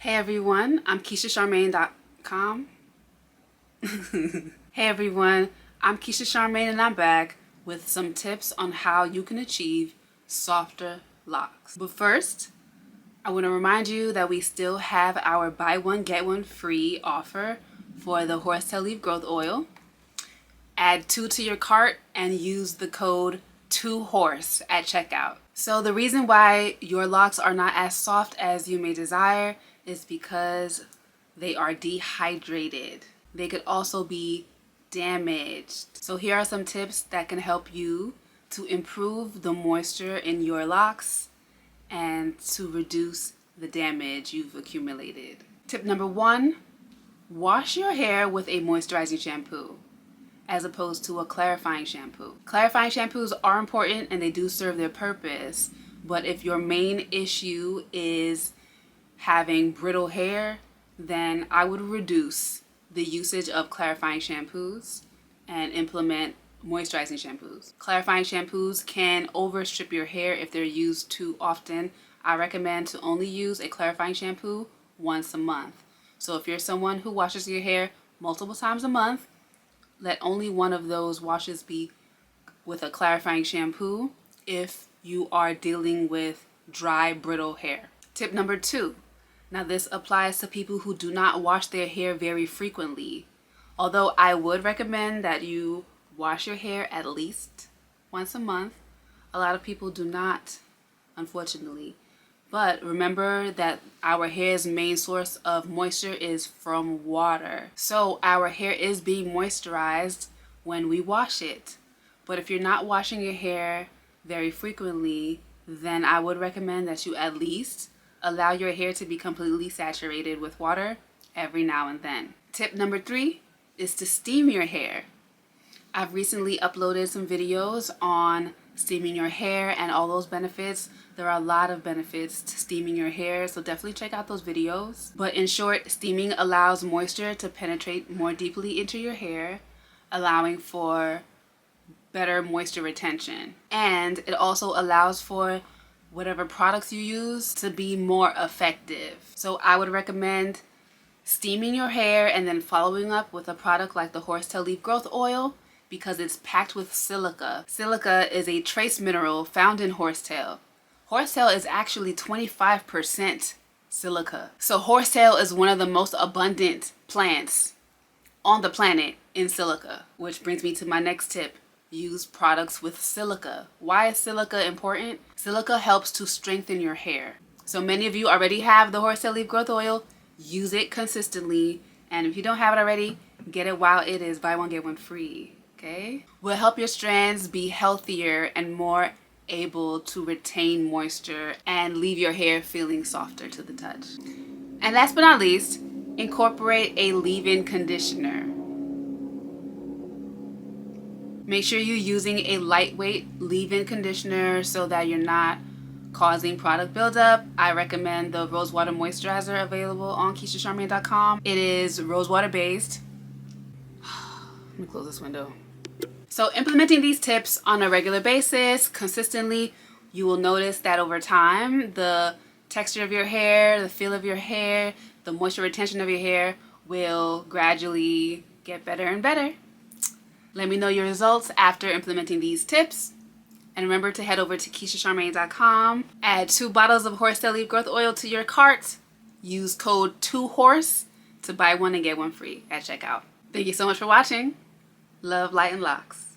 Hey everyone, I'm KeishaCharmaine.com. Hey everyone, I'm Keisha Charmaine and I'm back with some tips on how you can achieve softer locks. But first, I want to remind you that we still have our buy one get one free offer for the horsetail leaf growth oil. Add 2 to your cart and use the code 2HORSE at checkout. So the reason why your locks are not as soft as you may desire is because they are dehydrated. They could also be damaged. So here are some tips that can help you to improve the moisture in your locks and to reduce the damage you've accumulated. Tip number 1, wash your hair with a moisturizing shampoo as opposed to a clarifying shampoo. Clarifying shampoos are important and they do serve their purpose, but if your main issue is having brittle hair, then I would reduce the usage of clarifying shampoos and implement moisturizing shampoos. Clarifying shampoos can overstrip your hair if they're used too often. I recommend to only use a clarifying shampoo once a month. So if you're someone who washes your hair multiple times a month, let only one of those washes be with a clarifying shampoo if you are dealing with dry, brittle hair. Tip number 2. Now this applies to people who do not wash their hair very frequently. Although I would recommend that you wash your hair at least once a month, a lot of people do not, unfortunately. But remember that our hair's main source of moisture is from water. So our hair is being moisturized when we wash it. But if you're not washing your hair very frequently, then I would recommend that you at least allow your hair to be completely saturated with water every now and then. Tip number 3 is to steam your hair. I've recently uploaded some videos on steaming your hair and all those benefits. There are a lot of benefits to steaming your hair, so definitely check out those videos. But in short, steaming allows moisture to penetrate more deeply into your hair, allowing for better moisture retention. And it also allows for whatever products you use to be more effective. So I would recommend steaming your hair and then following up with a product like the horsetail leaf growth oil because it's packed with silica. Silica is a trace mineral found in horsetail. Horsetail is actually 25% silica. So horsetail is one of the most abundant plants on the planet in silica, which brings me to my next tip. Use products with silica. Why is silica important? Silica helps to strengthen your hair. So many of you already have the horsetail leaf growth oil. Use it consistently. And if you don't have it already, get it while it is buy one get one free. Okay? Will help your strands be healthier and more able to retain moisture and leave your hair feeling softer to the touch. And last but not least, incorporate a leave-in conditioner. Make sure you're using a lightweight leave-in conditioner so that you're not causing product buildup. I recommend the Rosewater Moisturizer available on KeishaCharmaine.com. It is rosewater based. Let me close this window. So implementing these tips on a regular basis, consistently, you will notice that over time, the texture of your hair, the feel of your hair, the moisture retention of your hair will gradually get better and better. Let me know your results after implementing these tips. And remember to head over to KeishaCharmaine.com. Add 2 bottles of horsetail leaf growth oil to your cart. Use code 2HORSE to buy one and get one free at checkout. Thank you so much for watching. Love, light, and locks.